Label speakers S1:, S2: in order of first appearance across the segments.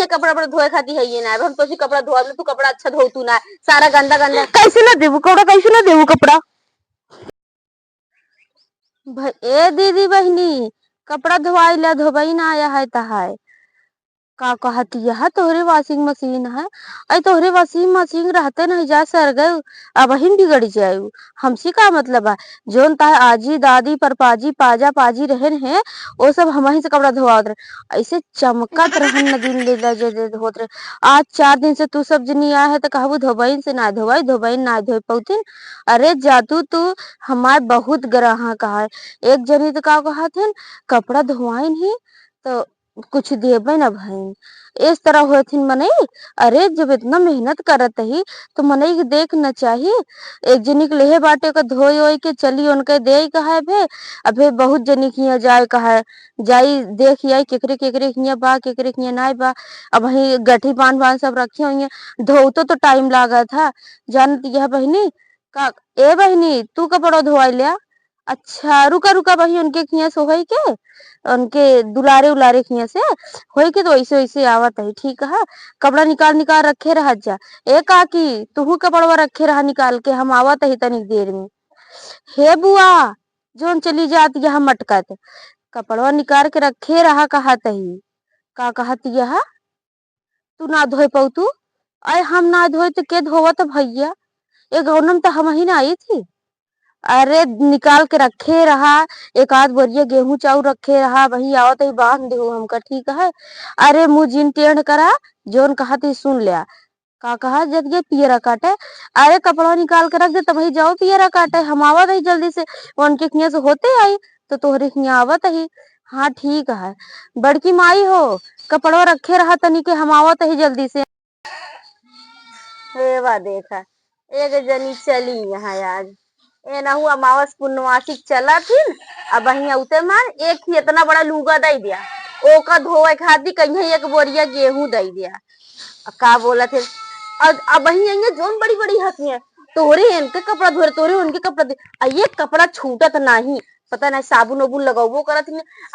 S1: कपड़ा बड़ा धोए खाती है ये ना हम तो कपड़ा धोआ तू कपड़ा अच्छा धो तू ना सारा गंदा गंदा
S2: कैसे ना देबू कपड़ा, कैसे ना देबू कपड़ा। ए दीदी बहनी कपड़ा धोवाई ला धोबई ना आया है तहाय का कहती है तोहरे वॉशिंग मशीन है। अरे तोहरे वॉशिंग मशीन रहते नहीं जा सर गए अब हिन बिगड़ जाये। हमसे का मतलब है जोन ताहे आजी दादी परपाजी पाजा पाजी रहन है वो सब हम ही से कपड़ा धोआत रहे ऐसे चमकत रहन न दिन ले जे धोत रहे। आज 4 दिन से तू सब जनी आया है तो कहबू धोबईन से ना धोवाई धोबईन ना धोई पौतिन। अरे जातू तू हमार बहुत ग्राहक है। एक जनी तो का कहत हन कपड़ा धोवाइन ही तो कुछ देबे न भईन इस तरह होथिन मनई। अरे जब इतना मेहनत करत ही तो मनई के देख न चाहिए। एक जनी के लेहे बाटे का धोई ओई के चली उनके दे कहा भे अबे बहुत जनी किया जाए कहा जाई देख आई केकरे केकरे किया बा केकरे किया नाई बा। अब वही गठी बांध बांध सब रखी हुई है धोतो तो टाइम लागा था जानत यह बहनी का। ए बहनी तू कपड़ा धोवाई लिया। अच्छा रुका रुका बही उनके खिया से होई के उनके दुलारे उलारे खिया से होई के तो ऐसे वैसे आवत है ठीक है। कपड़ा निकाल निकाल रखे रह जा। ए काकी तू कपड़वा रखे रहा निकाल के हम आवत है तनी देर में। हे बुआ जोन चली जाती है मटकत कपड़वा निकाल के रखे रहा कहत ही का कहती है तू ना धोए पाऊ तू। अरे हम ना धोए तो के धोवा तो भैया ये गौनम तो हम ही ना आई थी। अरे निकाल के रखे रहा एक आध बोरिया गेहूं चाउ रखे रहा वही आवत ही बांध दे हमका ठीक है। अरे मुँह जिन टेढ़ करा जोन कहा थी सुन लिया का कहा जब ये पियरा काटे। अरे कपड़ा निकाल के रख दे तब ही जाओ पियरा काटे हम आवत ही जल्दी से उनके खिया से होते आई तो तोहरे खिया आवत ही। हाँ ठीक है बड़की माई हो कपड़वा रखे रहा तनी के हम आवत ही जल्दी से।
S1: हे वाह देखा एक जनी चली यहाँ आज ए ना हुआ अमावस पूर्णमासी चला फिर अब वही उते मार एक ही इतना बड़ा लूगा दे दिया ओका धोए खाती कहीं एक बोरिया गेहूं दे दिया। अब का बोला थे अब वही आएंगे जोन बड़ी बड़ी हंसी है तोरे इनके कपड़ा धोरे तोरे उनके कपड़ा दे ये कपड़ा छूटत नहीं पता नहीं साबुन वबुन लगाओ करत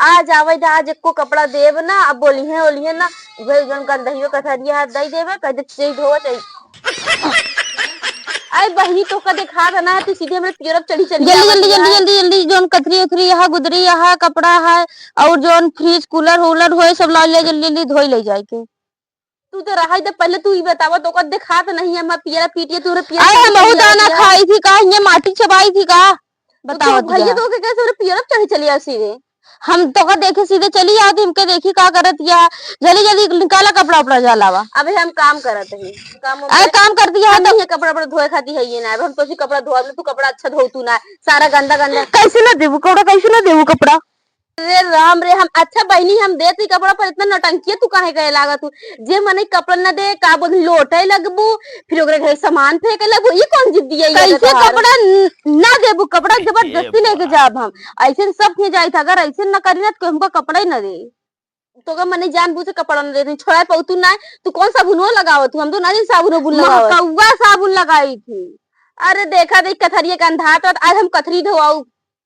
S1: आज आवे आज एको कपड़ा देव ना अब बोली है ना वही जोन गंदहियो कथरिया हाथ दे देवे कह दे चाहिए धोवा चाहिए। अरे बहनी तो का दिखा था ना तू सीधे मेरे पियरप चढ़ी चली
S2: जल्दी जल्दी जल्दी जल्दी जल्दी जोन कतरी उतरी यहाँ गुदरी यहाँ कपड़ा है और जोन फ्रिज कूलर वूलर हो सब ला ले जल्दी जल्दी धोई ले जाए के।
S1: तू तो रहा तो पहले तू ही बतावा तो का दिखा तो नहीं है मैं पियरा पीटिए तू पियरा
S2: अरे बहुत दाना खाई थी का ये माटी चबाई थी का बताओ
S1: भैया तो कैसे पियरप चढ़ी चली सीधे
S2: हम तो का देखे सीधे चली आती हमके देखी का करत या जल्दी जल्दी निकाला कपड़ा उपड़ा जलावा।
S1: अबे हम काम करत है
S2: काम कर दिया
S1: नहीं है कपड़ा बड़ा धोए खाती है ये ना हम तो कपड़ा धोआ तू कपड़ा अच्छा धो तू ना सारा गंदा गंदा
S2: कैसे ना देबू कपड़ा कैसे ना देबू कपड़ा।
S1: रे राम रे हम अच्छा बहनी हम देती कपड़ा पर इतना नौटंकी तू काहे गए लागा तू जे मने कपड़ा न दे का बोल लोटे लगबू फिर ओकरे घर सामान फेंके लगबू ये कौन जिद्दी है
S2: कैसे कपड़ा ना देबू कपड़ा जबरदस्ती लेके जाब हम ऐसे सब के जाई था अगर ऐसे न करी ना तो हमको कपड़ा ही न दे
S1: तो का मने जानबूझ के कपड़ा न दे छोड़ा पाऊ तू ना तू कौन साबुन लगावत तू हम तो ना साबुन बुन लगावत
S2: कौवा साबुन लगाई थी।
S1: अरे देखा देख कथरिया का अंधा तो आज हम कथरी धोआऊ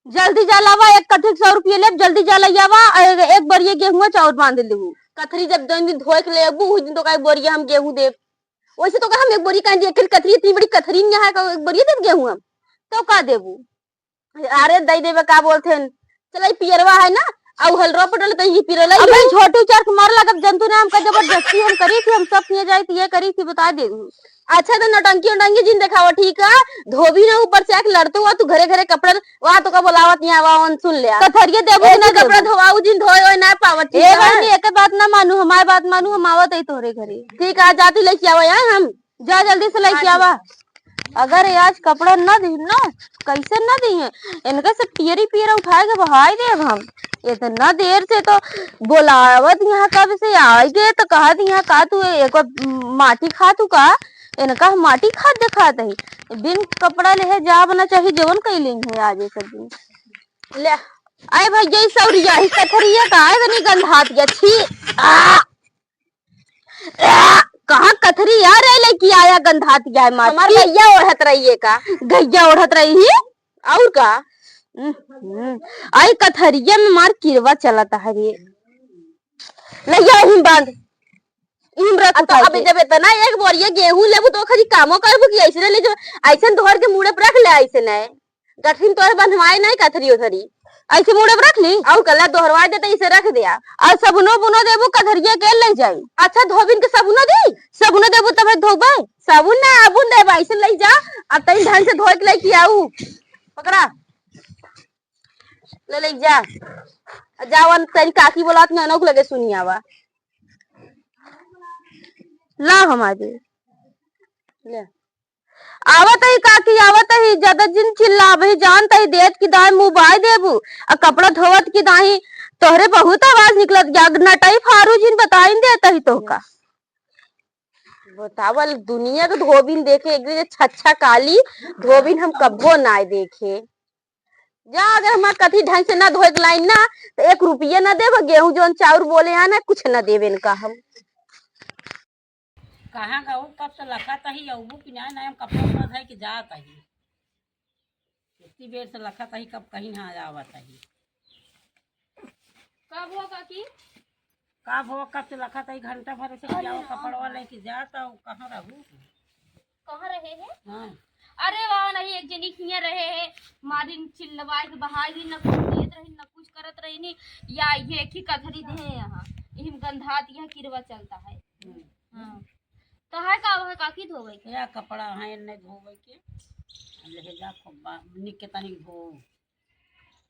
S2: जल्दी जलावा एक कथरी 100 रुपये ले जल्दी जलावा एक बरिया गेहूं चाउर बांध लेबू
S1: कथरी जब दिन धोए के लेबू उस दिन तो का बोरिया हम गेहूं देब वैसे तो का हम एक बोरी का एक कथरी इतनी बड़ी कथरी नहीं है एक बोरिया देब गेहूं हम
S2: तो का देबू।
S1: अरे दई देबे का बोलथे चल पियरवा है ना औ हलरो पटल तो ये पिरला
S2: अबे छोटू चरख मार लगा जंतु ने हमका जबरदस्ती हम करी थी हम सब किए जाई थी ये करी थी बता दे।
S1: अच्छा तो नौटंकी उटंकी जिन दिखावा ठीक है धोबी ना ऊपर से आके लड़ते हुआ तू घरे घरे कपड़ा वहां तो का बोलावत यहाँ वहां सुन लिया
S2: कथरिया देबू ना
S1: कपड़ा धोवाऊ जिन धोए ना पावत
S2: ए बहनी एक बात ना मानू हमारी बात मानू हम आवत है तोरे घरे
S1: ठीक है जाती लेके आवा यार हम
S2: जा जल्दी से लेके आवा। अगर आज कपड़ा न दी ना कैसे न दी है इनका से पियरी पियरा उठाए के बहाई देव हम इतना देर से तो बोलावत यहाँ कब से आई गए तो कहा यहाँ का तू एक माटी खा तू का इनका माटी खाद दिखाते है बिन कपड़ा ले जा बना चाहिए जवन कई लेंगे आज सब दिन
S1: ले
S2: आए भैया सौरिया ही कथरिया का है गंधात अच्छी कहाँ कथरी यार लेके आया गंधात गया
S1: हमार गैया ओढ़त रही है का
S2: गैया ओढ़त रही है
S1: और का
S2: आई कथरिया में मार किरवा चलाता है रे लैया ही बांध इमरत
S1: तो अबे जब इतना एक बोरिया गेहूं लेबू तो खरी कामो करबू कि ऐसे ले जो ऐसे धोर के मुड़े पर रख ले ऐसे नहीं गठिन तोर बंधवाई नहीं कथरी उधरी
S2: ऐसे मुड़े पर रख ली
S1: और कला दोहरवा देते इसे रख दिया
S2: और सबनो बुनो देबू कथरिया के ले जाई।
S1: अच्छा धोबिन के सबून दी
S2: सबनो देबू तब धोबे
S1: साबुन ना आबुन दे ऐसे ले जा अब तई ढंग से धोए के लेके आऊ पकड़ा ले जा जावन तेरी काकी बोलात में अनोख लगे सुनियावा
S2: ला हमारे
S1: ले
S2: आवत ही काकी आवत ही ज्यादा जिन चिल्लावे जानत ही देत की दाई मुंह देबू और कपड़ा धोवत की दाई तोहरे बहुत आवाज निकलत जाग नटाई फारू जिन बताइन देता ही तो का
S1: बतावल दुनिया के धोबिन देखे एक छच्छा काली धोबिन हम कब्बो ना देखे जा अगर हमार कथी ढंग से ना धोए लाइन ना तो 1 रुपया ना देव गेहूं जोन चाउर बोले है ना कुछ ना देवे इनका हम
S3: कहाँ गऊ कब से लखत ही अबू कि ना हम कपड़ा है कि जात ही इतनी देर से लखत ही कब कहीं ना आवत ही
S2: कब हुआ काकी
S3: कब हो कब से लखत ही घंटा भर से जाओ कपड़वा लेके जात और कहाँ रहू
S2: कहाँ रहे हैं
S3: हाँ
S2: अरे वहाँ नहीं एक जनी खिया रहे हैं मारिन चिल्लवाए के बहाई दी न कुछ देत रही न कुछ करत रही नी या ये एक ही कथरी दे यहाँ इहिम गंधात यह किरवा चलता है हाँ तो है का वह काकी धोवे के
S3: या कपड़ा है ने धोवे के ले जा खब्बा निक के तनी धो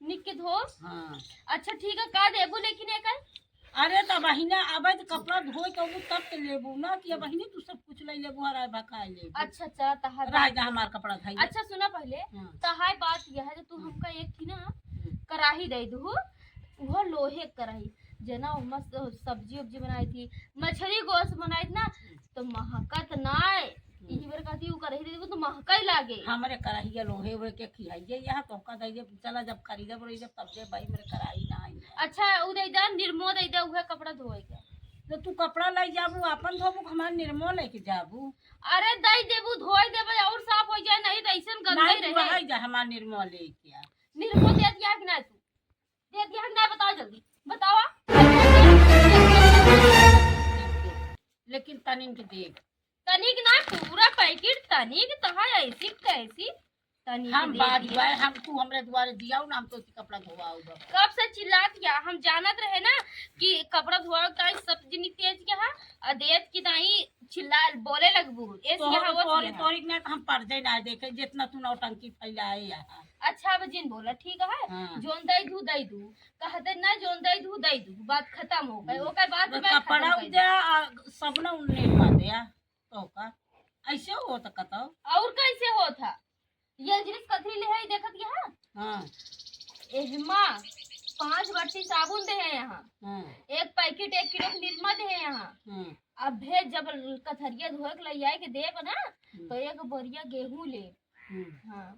S2: निक के धो
S3: हाँ
S2: अच्छा ठीक है का देबू लेकिन एक
S3: अरे तो बहिना अब कपड़ा धोए के तब के लेबू ना कि बहिनी तू सब कुछ ले लेबू हराय भखाए लेबू
S2: अच्छा अच्छा तहार
S3: राय जा हमार कपड़ा धाई
S2: अच्छा सुना पहले
S3: हाँ।
S2: तहार बात यह है कि तू हमका एक थी ना कराही दे दू वो लोहे के कराही जना मस्त सब्जी उब्जी बनाई थी मछली गोश्त बनाई थी ना तो महकत ना यही बार कहती वो कराही दे दू तो महका ही लागे
S3: हमारे कराही लोहे हुए के खिलाइए यहाँ तो का दे चला जब खरीदे बोले जब तब दे भाई मेरे कराही ना आई
S2: अच्छा उ दे दा निर्मो दे दा उहे कपड़ा धोए के
S3: तो तू कपड़ा लाई जाबू अपन धोबू हमार निर्मो लेके जाबू
S2: अरे दई देबू धोए देबे और साफ हो जाए नहीं तो ऐसन गंदा ही रहे
S3: नहीं जा हमार निर्मो लेके
S2: निर्मो दे दिया कि ना तू दे दिया कि ना बताओ जल्दी बतावा
S3: लेकिन तनिन के देख
S2: तनिक ना पूरा पैकेट तनिक तहा ऐसी कैसी तनिक
S3: हम
S2: दे
S3: बाद
S2: दिया।
S3: हम तू हमरे द्वारे दिया ना हम तो कपड़ा धोवाऊ
S2: कब से चिल्लात या हम जानत रहे ना कि कपड़ा धोआ ताई सब जनी तेज के हा अदेत की ताई चिल्ला बोले लगबू एस के हा
S3: तोरी तोरी ने हम पर्दे ना देखे जितना तू नौटंकी फैलाए यहाँ
S2: अच्छा अब जिन बोला ठीक है
S3: हाँ।
S2: जोन दई दू कहते ना जोन दई दू बात खत्म हो गई ओकर बात में
S3: कपड़ा दे सब ना उन्ने पा दे तो का ऐसे हो तो कतो
S2: और कैसे हो था ये जिनिस कथरी ले है देखत यहाँ
S3: हाँ
S2: एहमा 5 बाटी साबुन दे है यहाँ
S3: हाँ
S2: एक पैकेट 1 किलो की निरमा दे है यहाँ
S3: हाँ
S2: अब भेज जब कथरिया धोए के ले आए के देब ना तो एक बोरिया गेहूं ले हाँ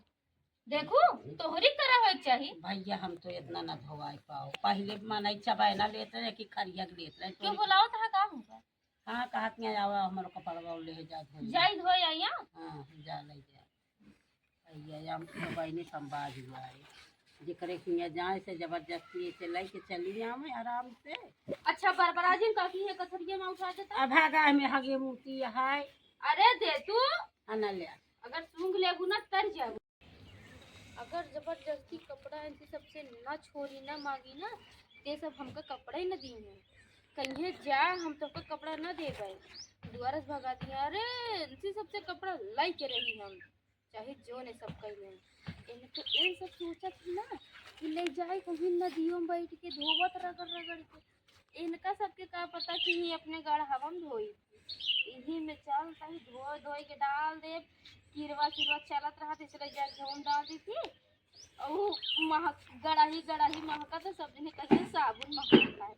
S2: देखो तोहरी तरह होए चाहिए
S3: भैया हम तो इतना ना धोवाई पाओ पहले मन चबाए ना लेते रहे कि खरिया के लेते रहे
S2: क्यों बुलाओ था काम होगा
S3: हाँ कहत में आवा हमारे कपड़वा ले जा धो
S2: जाई धोए आइया
S3: हाँ जा ले जा भैया हम तो बहनी संभाल हुआ है जिकरे किया जाए से जबरदस्ती से ले के चली आवे आराम से
S2: अच्छा बरबराजिन काकी है कथरिया में उठा देता
S3: अब है में हगे मूर्ति है
S2: अरे दे तू
S3: आना ले
S2: अगर सूंघ लेबू ना तर जाबू अगर जबरदस्ती कपड़ा इनसे सबसे न छोड़ी न मांगी ना ते सब हमका कपड़ा ही न दी है कहीं जा हम तो कपड़ा न दे पाए दोबारा भगा दिया अरे इनसे सबसे कपड़ा लाई के रही हम चाहे जो ने सब कही इन तो इन सब सोचा थी ना कि ले जाए कहीं नदियों में बैठ के धोवत रगड़ के इनका सबके का पता कि ही अपने गाढ़ हवा में धोई इन्हीं में चल कहीं धोए के डाल दे किरवा चलत रहा इसलिए जा घूम डाल दी थी और महक गड़ाही महका तो सब दिन कहीं साबुन महकता है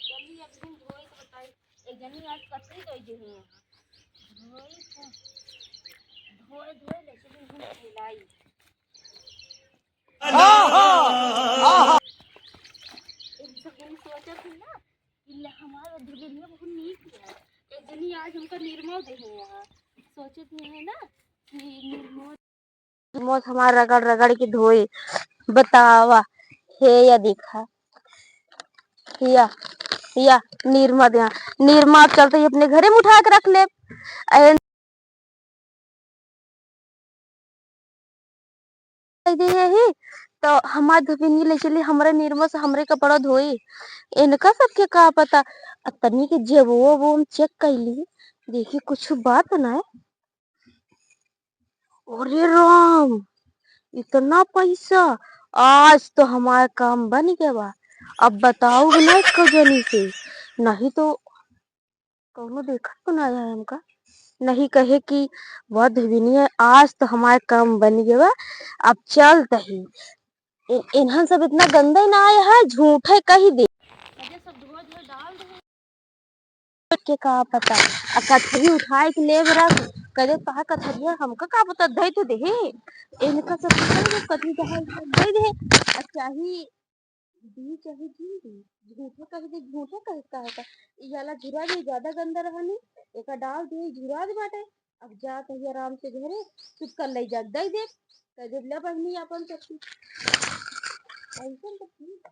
S2: चलिए अब दिन धोए तो बताई एक जनी आज कतरी गई जी यहाँ धोए लेकिन हम खिलाई एक सब दिन सोचा थी ना कि हमारा दुर्गनिया बहुत नीक है एक जनी आज हमका निर्मो दे यहाँ सोचे थे है ना कि निर्मो हमारा रगड़ के धोए बतावा हे या दिखा या या नीरमा दे, नीरमा अब चलते ही अपने घरे में उठा के रख ले। यही तो हमार धोबिनी ले चली हमरे नीरमा से हमरे कपड़ा धोई। इनका सबके का पता। तनी के जेबो वो हम चेक कैली, देखी कुछ बात ना है। अरे राम, इतना पैसा! आज तो हमारा काम बन गया बा। अब बताओ ना इसको जनी से, नहीं तो कौनो देखा तो ना है हमका, नहीं कहे कि वह धोबिनी है। आज तो हमारा काम बन गया बा। अब चलते ही इन्हन सब इतना गंदा ना आया है, झूठे कही दे सब धो धो डाल दे के का पता। कथरी उठाए के ले रख करे कहा कथरिया हमका का पता दे तो दे इनका सब कथरी कहा दे दे। चाहे दी चाहे दी झूठे कह दे, झूठे कहता है ये वाला झुरा भी ज्यादा गंदा रहनी, एक डाल दे झुरा दे बाटे। अब जा कहीं आराम से घरे कुछ कर ले जा दे दे कह दे ले बहनी अपन सब ऐसा तो ठीक है।